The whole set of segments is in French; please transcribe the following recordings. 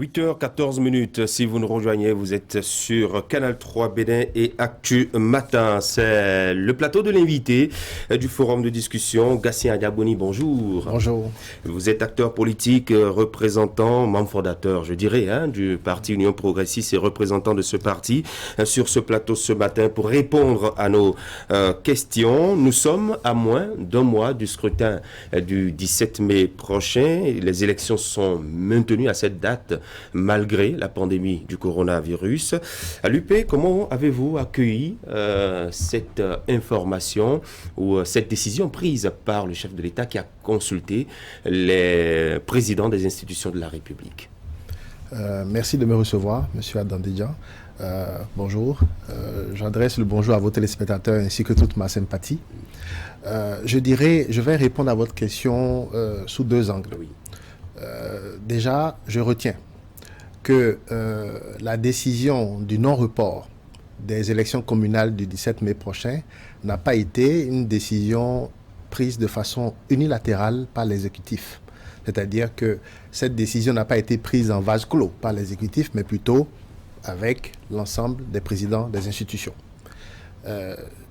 8h14. Si vous nous rejoignez, vous êtes sur Canal 3 Bénin et Actu Matin. C'est le plateau de l'invité du forum de discussion. Gatien Adiaboni, bonjour. Bonjour. Vous êtes acteur politique, représentant, membre fondateur, je dirais, du parti Union Progressiste et représentant de ce parti sur ce plateau ce matin pour répondre à nos questions. Nous sommes à moins d'un mois du scrutin du 17 mai prochain. Les élections sont maintenues à cette date malgré la pandémie du coronavirus. À l'UP, comment avez-vous accueilli cette information ou cette décision prise par le chef de l'État qui a consulté les présidents des institutions de la République? Merci de me recevoir, M. Adandidjan. Bonjour. J'adresse le bonjour à vos téléspectateurs ainsi que toute ma sympathie. Je vais répondre à votre question sous deux angles. Oui. Déjà, je retiens que la décision du non-report des élections communales du 17 mai prochain n'a pas été une décision prise de façon unilatérale par l'exécutif. C'est-à-dire que cette décision n'a pas été prise en vase clos par l'exécutif, mais plutôt avec l'ensemble des présidents des institutions.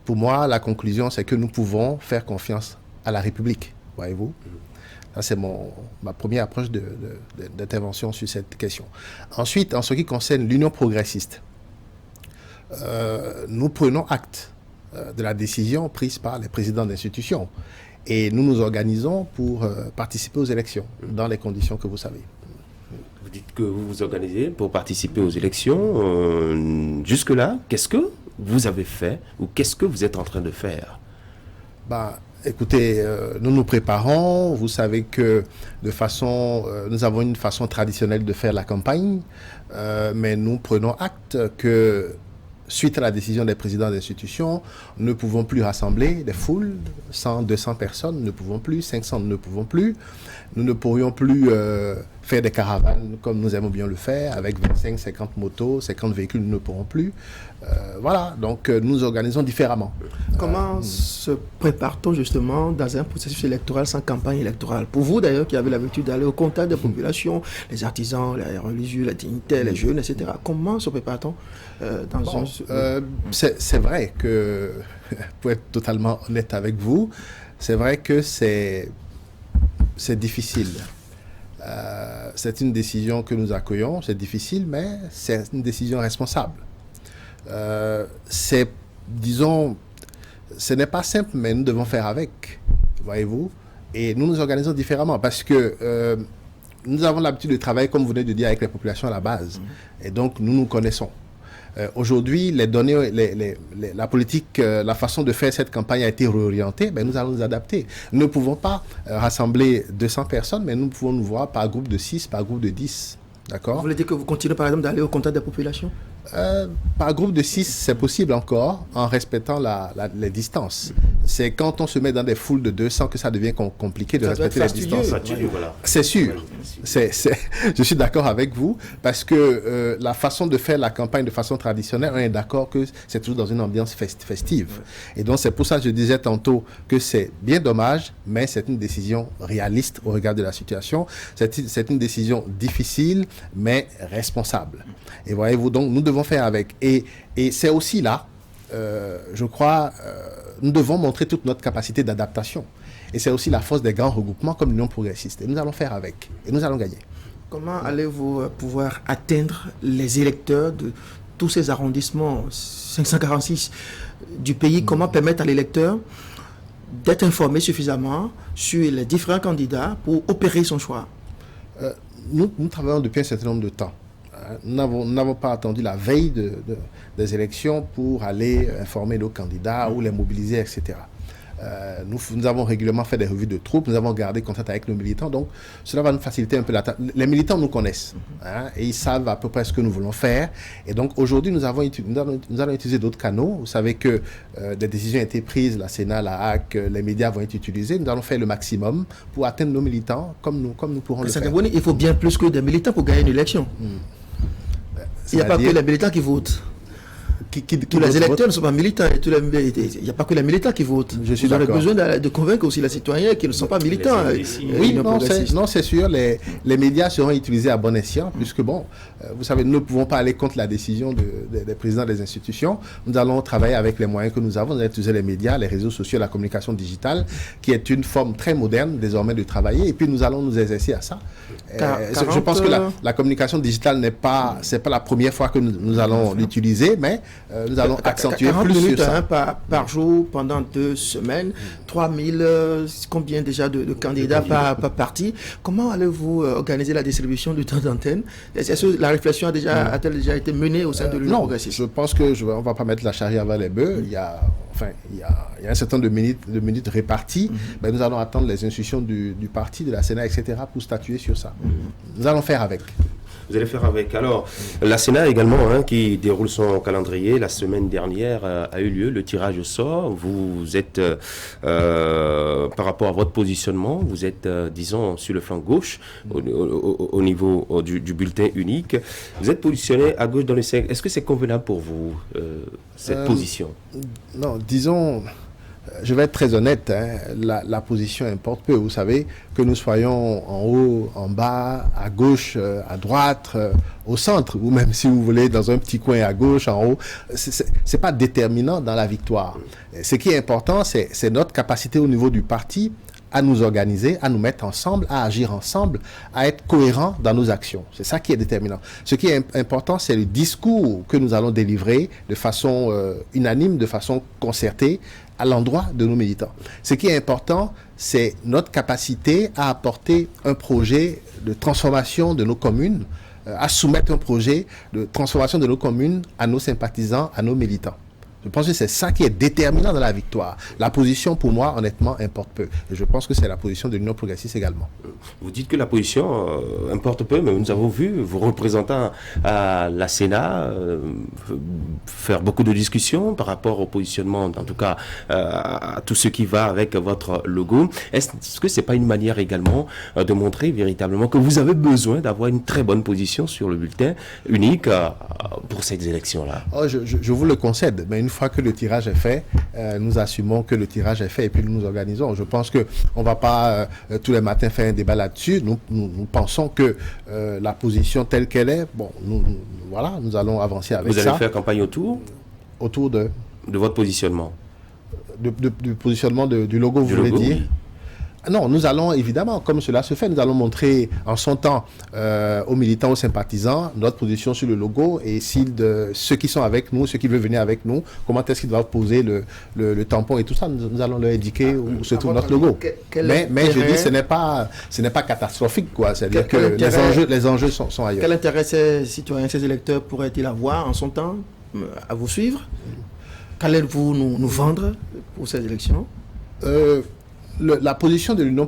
Pour moi, la conclusion, c'est que nous pouvons faire confiance à la République, voyez-vous. Ça, c'est ma première approche d'intervention sur cette question. Ensuite, en ce qui concerne l'Union progressiste, nous prenons acte de la décision prise par les présidents d'institutions et nous nous organisons pour participer aux élections dans les conditions que vous savez. Vous dites que vous vous organisez pour participer aux élections. Jusque-là, qu'est-ce que vous avez fait ou qu'est-ce que vous êtes en train de faire? Écoutez, nous nous préparons. Vous savez que nous avons une façon traditionnelle de faire la campagne, mais nous prenons acte que, suite à la décision des présidents d'institutions, nous ne pouvons plus rassembler des foules, 100, 200 personnes, nous ne pouvons plus, 500, nous ne pouvons plus. Nous ne pourrions plus faire des caravanes comme nous aimons bien le faire, avec 25, 50 motos, 50 véhicules, nous ne pourrons plus. Voilà, donc nous nous organisons différemment. Comment se prépare-t-on justement dans un processus électoral sans campagne électorale? Pour vous d'ailleurs qui avez l'habitude d'aller au contact des populations, les artisans, les religieux, les dignitaires, les jeunes, etc. Comment se prépare-t-on c'est vrai que, pour être totalement honnête avec vous, c'est vrai que c'est difficile. C'est une décision que nous accueillons, c'est difficile, mais c'est une décision responsable. Disons, ce n'est pas simple, mais nous devons faire avec, voyez-vous. Et nous nous organisons différemment parce que nous avons l'habitude de travailler, comme vous venez de dire, avec les populations à la base. Et donc, nous nous connaissons. Aujourd'hui, les données, la politique, la façon de faire cette campagne a été réorientée, nous allons nous adapter. Nous ne pouvons pas rassembler 200 personnes, mais nous pouvons nous voir par groupe de 6, par groupe de 10. D'accord? Vous voulez dire que vous continuez par exemple d'aller au contact des populations? Par groupe de 6, c'est possible encore, en respectant les distances. C'est quand on se met dans des foules de 200 que ça devient compliqué de respecter les distances. Voilà. C'est sûr. Je suis d'accord avec vous, parce que la façon de faire la campagne de façon traditionnelle, on est d'accord que c'est toujours dans une ambiance festive. Et donc c'est pour ça que je disais tantôt que c'est bien dommage, mais c'est une décision réaliste au regard de la situation. C'est une décision difficile, mais responsable. Et voyez-vous, donc nous devons faire avec. Et c'est aussi là, je crois, nous devons montrer toute notre capacité d'adaptation. Et c'est aussi la force des grands regroupements comme l'Union progressiste. Et nous allons faire avec. Et nous allons gagner. Comment allez-vous pouvoir atteindre les électeurs de tous ces arrondissements 546 du pays? Comment permettre à l'électeur d'être informé suffisamment sur les différents candidats pour opérer son choix? Nous travaillons depuis un certain nombre de temps. Nous n'avons pas attendu la veille des élections pour aller informer nos candidats ou les mobiliser, etc. Nous avons régulièrement fait des revues de troupes, nous avons gardé contact avec nos militants, donc cela va nous faciliter un peu la tâche. Les militants nous connaissent et ils savent à peu près ce que nous voulons faire. Et donc aujourd'hui, nous allons utiliser d'autres canaux. Vous savez que des décisions ont été prises, la Sénat, la HAC, les médias vont être utilisés. Nous allons faire le maximum pour atteindre nos militants comme nous pourrons le faire. Il faut bien plus que des militants pour gagner une élection. Il n'y a pas que les militants qui votent. Tous les électeurs ne sont pas militants. Il n'y a pas que les militants qui votent. Je suis Vous avez d'accord. besoin de convaincre aussi les citoyens qui ne sont pas militants. Oui, non, c'est sûr. Les médias seront utilisés à bon escient, puisque, bon, vous savez, nous ne pouvons pas aller contre la décision des présidents des institutions. Nous allons travailler avec les moyens que nous avons. Nous allons utiliser les médias, les réseaux sociaux, la communication digitale, qui est une forme très moderne désormais de travailler. Et puis, nous allons nous exercer à ça. Je pense que la communication digitale c'est pas la première fois que nous allons l'utiliser, mais nous allons accentuer 40 plus minutes sur ça. par jour pendant 2 semaines, 3000, combien déjà de candidats par parti. Comment allez-vous organiser la distribution du temps d'antenne? Est-ce que la réflexion a-t-elle déjà été menée au sein de l'Union Non, progressiste? je pense que on ne va pas mettre la charrue avant les bœufs. Il y a un certain nombre de minutes réparties. Mais nous allons attendre les instructions du parti, de la Sénat, etc. pour statuer sur ça. Nous allons faire avec. Vous allez faire avec. Alors, la Sénat également, qui déroule son calendrier, la semaine dernière a eu lieu le tirage au sort. Vous êtes, par rapport à votre positionnement, vous êtes, disons, sur le flanc gauche, au niveau du bulletin unique. Vous êtes positionné à gauche dans le cercle. Est-ce que c'est convenable pour vous, cette position? Non, disons... Je vais être très honnête, la position importe peu. Vous savez, que nous soyons en haut, en bas, à gauche, à droite, au centre, ou même si vous voulez dans un petit coin à gauche, en haut, c'est pas déterminant dans la victoire. Ce qui est important, c'est notre capacité au niveau du parti à nous organiser, à nous mettre ensemble, à agir ensemble, à être cohérents dans nos actions. C'est ça qui est déterminant. Ce qui est important, c'est le discours que nous allons délivrer de façon unanime, de façon concertée, à l'endroit de nos militants. Ce qui est important, c'est notre capacité à apporter un projet de transformation de nos communes, à soumettre un projet de transformation de nos communes à nos sympathisants, à nos militants. Je pense que c'est ça qui est déterminant dans la victoire. La position, pour moi, honnêtement, importe peu. Et je pense que c'est la position de l'Union progressiste également. Vous dites que la position importe peu, mais nous avons vu vos représentants à la Sénat faire beaucoup de discussions par rapport au positionnement, en tout cas à tout ce qui va avec votre logo. Est-ce que ce n'est pas une manière également de montrer véritablement que vous avez besoin d'avoir une très bonne position sur le bulletin unique pour ces élections-là? Je vous le concède, mais une fois que le tirage est fait, nous assumons que le tirage est fait et puis nous nous organisons. Je pense qu'on ne va pas tous les matins faire un débat là-dessus. Nous pensons que la position telle qu'elle est, bon, nous allons avancer avec ça. Vous allez faire campagne autour de votre positionnement? Du positionnement du logo, vous voulez dire? Oui. Non, nous allons évidemment, comme cela se fait, nous allons montrer en son temps aux militants, aux sympathisants, notre position sur le logo et ceux qui sont avec nous, ceux qui veulent venir avec nous, comment est-ce qu'ils doivent poser le tampon et tout ça, nous allons leur indiquer où se trouve notre logo. Mais je dis, ce n'est pas catastrophique, quoi. C'est-à-dire que les enjeux sont ailleurs. Quel intérêt ces citoyens, ces électeurs pourraient-ils avoir en son temps à vous suivre? Qu'allez-vous nous vendre pour ces élections? La position de l'Union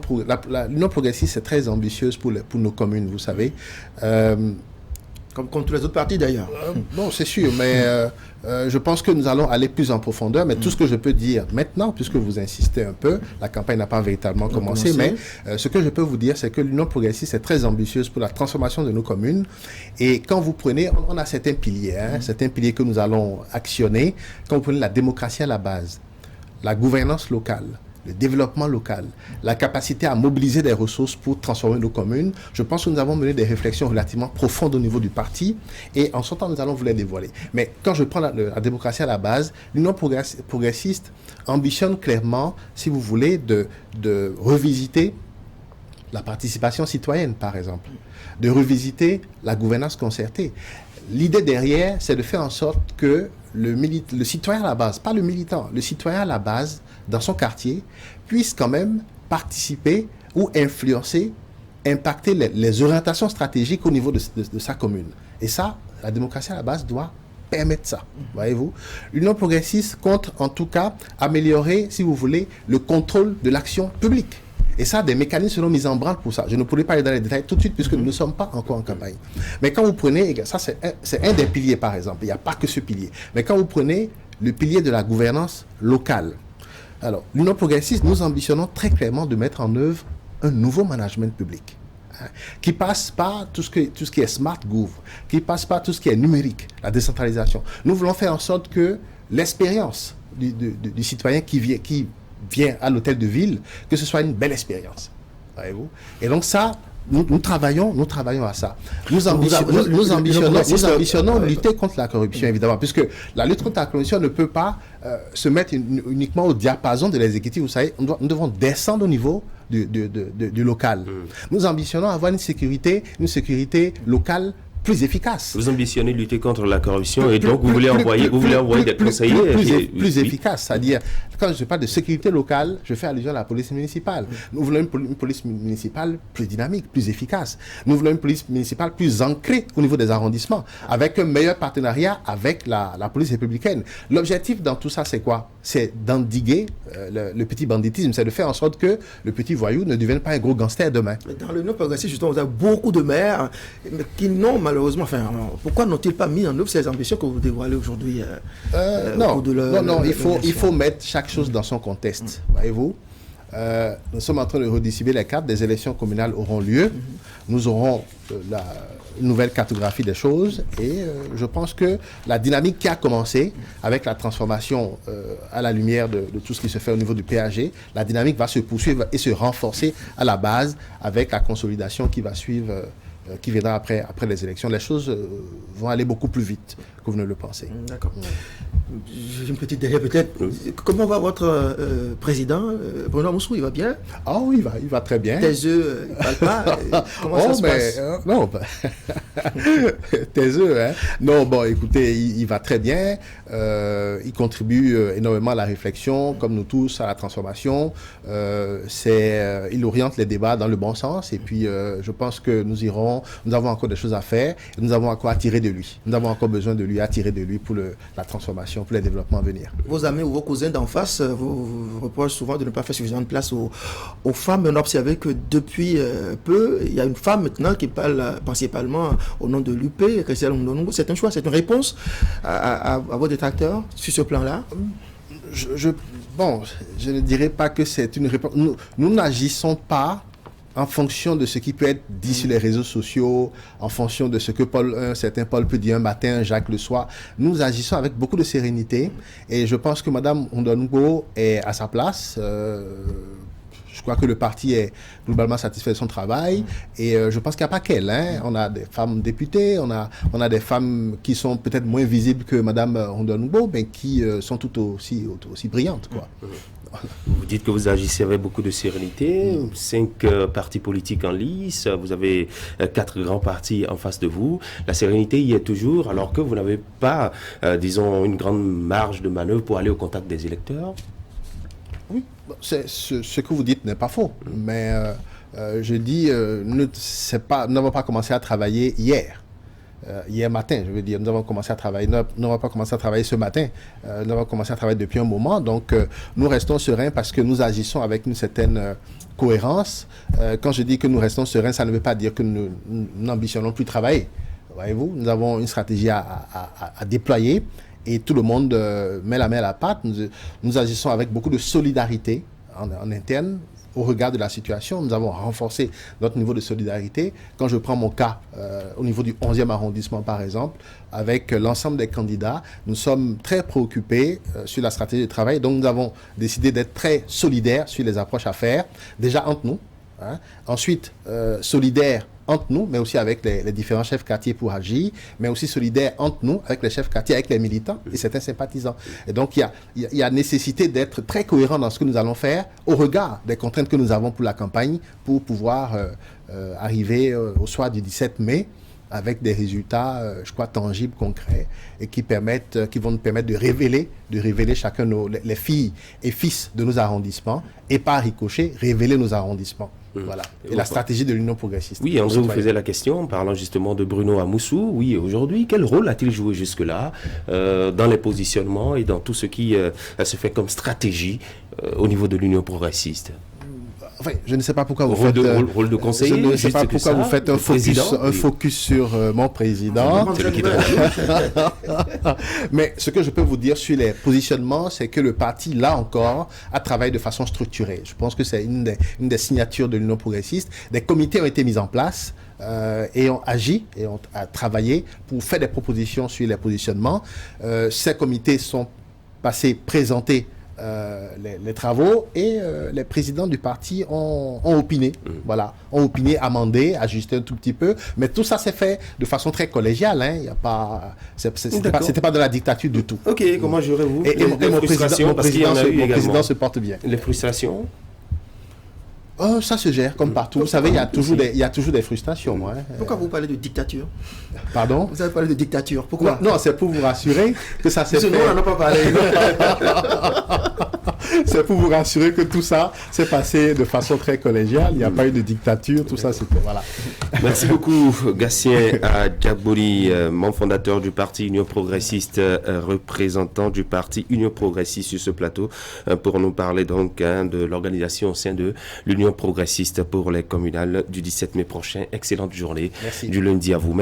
progressiste est très ambitieuse pour nos communes, vous savez. Comme tous les autres partis d'ailleurs. Bon, c'est sûr, mais je pense que nous allons aller plus en profondeur. Mais tout ce que je peux dire maintenant, puisque vous insistez un peu, la campagne n'a pas véritablement commencé, mais ce que je peux vous dire, c'est que l'Union progressiste est très ambitieuse pour la transformation de nos communes. Et quand vous prenez, on a certains piliers, certains piliers que nous allons actionner. Quand vous prenez la démocratie à la base, la gouvernance locale, le développement local, la capacité à mobiliser des ressources pour transformer nos communes. Je pense que nous avons mené des réflexions relativement profondes au niveau du parti et en ce temps, nous allons vous les dévoiler. Mais quand je prends la démocratie à la base, l'Union progressiste ambitionne clairement, si vous voulez, de revisiter la participation citoyenne, par exemple, de revisiter la gouvernance concertée. L'idée derrière, c'est de faire en sorte que le citoyen à la base, pas le militant, le citoyen à la base, dans son quartier, puisse quand même participer ou influencer, impacter les orientations stratégiques au niveau de sa commune. Et ça, la démocratie à la base doit permettre ça, voyez-vous. L'Union progressiste compte en tout cas améliorer, si vous voulez, le contrôle de l'action publique. Et ça, des mécanismes seront mis en branle pour ça. Je ne pourrais pas aller dans les détails tout de suite puisque nous ne sommes pas encore en campagne. Mais quand vous prenez, ça c'est un des piliers par exemple, il n'y a pas que ce pilier. Mais quand vous prenez le pilier de la gouvernance locale, alors l'Union progressiste, nous ambitionnons très clairement de mettre en œuvre un nouveau management public. qui passe par tout ce qui est smart gouv, qui passe par tout ce qui est numérique, la décentralisation. Nous voulons faire en sorte que l'expérience du citoyen qui vient à l'hôtel de ville, que ce soit une belle expérience. Voyez-vous? Et donc ça, nous travaillons à ça. Nous ambitionnons lutter contre la corruption, évidemment, puisque la lutte contre la corruption ne peut pas se mettre uniquement au diapason de l'exécutif. Vous savez, nous devons descendre au niveau du local. Nous ambitionnons avoir une sécurité locale plus efficace. Vous ambitionnez lutter contre la corruption et donc vous voulez envoyer des conseillers plus efficace, c'est-à-dire quand je parle de sécurité locale, je fais allusion à la police municipale. Nous voulons une police municipale plus dynamique, plus efficace. Nous voulons une police municipale plus ancrée au niveau des arrondissements, avec un meilleur partenariat avec la police républicaine. L'objectif dans tout ça, c'est quoi? C'est d'endiguer le petit banditisme, c'est de faire en sorte que le petit voyou ne devienne pas un gros gangster demain. Dans l'Union progressiste, justement, vous avez beaucoup de maires qui n'ont malheureusement, pourquoi n'ont-ils pas mis en œuvre ces ambitions que vous dévoilez aujourd'hui? Non, il faut mettre chaque chose dans son contexte, voyez-vous. Nous sommes en train de redistribuer les cartes, des élections communales auront lieu, nous aurons une nouvelle cartographie des choses et je pense que la dynamique qui a commencé avec la transformation à la lumière de tout ce qui se fait au niveau du PAG, la dynamique va se poursuivre et se renforcer à la base avec la consolidation qui va suivre, qui viendra après les élections. Les choses vont aller beaucoup plus vite que vous ne le pensez. D'accord. J'ai une petite dernière peut-être. Comment va votre président, Bruno Amoussou? Il va bien? Ah oui, il va très bien. Tes œufs, il ne parle pas? Comment ça se passe? Non, tes œufs, hein? Non, bon, écoutez, il va très bien. Il contribue énormément à la réflexion, comme nous tous, à la transformation. Il oriente les débats dans le bon sens. Et puis, je pense que nous avons encore des choses à faire. Nous avons encore à tirer de lui. Nous avons encore besoin de lui, à tirer de lui pour la transformation, pour les développements à venir. Vos amis ou vos cousins d'en face vous reprochent souvent de ne pas faire suffisamment de place aux femmes. On a observé que depuis peu, il y a une femme maintenant qui parle principalement au nom de l'UP. C'est un choix, c'est une réponse à vos détracteurs sur ce plan-là? Je ne dirais pas que c'est une réponse. Nous n'agissons pas en fonction de ce qui peut être dit sur les réseaux sociaux, en fonction de ce que un certain Paul peut dire un matin, Jacques le soir. Nous agissons avec beaucoup de sérénité et je pense que Mme Ondongo est à sa place. Je crois que le parti est globalement satisfait de son travail et je pense qu'il n'y a pas qu'elle. On a des femmes députées, on a des femmes qui sont peut-être moins visibles que Mme Ondongo, mais qui sont tout aussi brillantes, quoi. Vous dites que vous agissez avec beaucoup de sérénité, 5 partis politiques en lice, vous avez 4 grands partis en face de vous. La sérénité y est toujours, alors que vous n'avez pas, disons, une grande marge de manœuvre pour aller au contact des électeurs. Oui, ce que vous dites n'est pas faux, mais je dis, nous n'avons pas commencé à travailler hier. Hier matin, je veux dire, nous n'avons pas commencé à travailler ce matin, nous avons commencé à travailler depuis un moment, donc nous restons sereins parce que nous agissons avec une certaine cohérence. Quand je dis que nous restons sereins, ça ne veut pas dire que nous n'ambitionnons plus travailler. Voyez-vous, nous avons une stratégie à déployer et tout le monde met la main à la pâte. Nous agissons avec beaucoup de solidarité en interne. Au regard de la situation, nous avons renforcé notre niveau de solidarité. Quand je prends mon cas, au niveau du 11e arrondissement par exemple, avec l'ensemble des candidats, nous sommes très préoccupés sur la stratégie de travail. Donc nous avons décidé d'être très solidaires sur les approches à faire, déjà entre nous. Ensuite, solidaires entre nous, mais aussi avec les différents chefs quartiers pour agir, mais aussi solidaires entre nous, avec les chefs quartiers, avec les militants et certains sympathisants. Et donc, il y a nécessité d'être très cohérent dans ce que nous allons faire au regard des contraintes que nous avons pour la campagne, pour pouvoir arriver au soir du 17 mai avec des résultats, je crois, tangibles, concrets, et qui vont nous permettre de révéler chacun les filles et fils de nos arrondissements, et par ricochet, révéler nos arrondissements. Voilà. Et la stratégie de l'Union progressiste. Oui, André vous faisait la question en parlant justement de Bruno Amoussou. Oui, aujourd'hui, quel rôle a-t-il joué jusque-là dans les positionnements et dans tout ce qui se fait comme stratégie au niveau de l'Union progressiste? Enfin, je ne sais pas pourquoi vous Rôle faites... rôle de conseiller, je ne sais juste pas que pourquoi ça, vous faites le un président, focus sur mon président. C'est lui qui donne. Mais ce que je peux vous dire sur les positionnements, c'est que le parti, là encore, a travaillé de façon structurée. Je pense que c'est une des signatures de l'Union progressiste. Des comités ont été mis en place et ont agi et ont travaillé pour faire des propositions sur les positionnements. Ces comités sont passés présenter les travaux et les présidents du parti ont opiné, voilà, ont opiné, amendé, ajusté un tout petit peu, mais tout ça s'est fait de façon très collégiale, hein. Il y a pas, c'était pas de la dictature du tout. Ok, comment gérez-vous Et mon président se porte bien. Les frustrations? Oh, ça se gère comme partout. Vous savez, il y a toujours des frustrations. Hein. Pourquoi vous parlez de dictature? Pardon? Vous avez parlé de dictature. Pourquoi? Non, c'est pour vous rassurer que ça s'est fait. Nous, on n'en a pas parlé. C'est pour vous rassurer que tout ça s'est passé de façon très collégiale. Il n'y a pas eu de dictature. Tout ça, c'était... Voilà. Merci beaucoup, Gatien Djabori, membre fondateur du parti Union Progressiste, représentant du parti Union Progressiste sur ce plateau, pour nous parler donc de l'organisation au sein de l'Union Progressiste pour les communales du 17 mai prochain. Excellente journée. Merci. Du lundi à vous.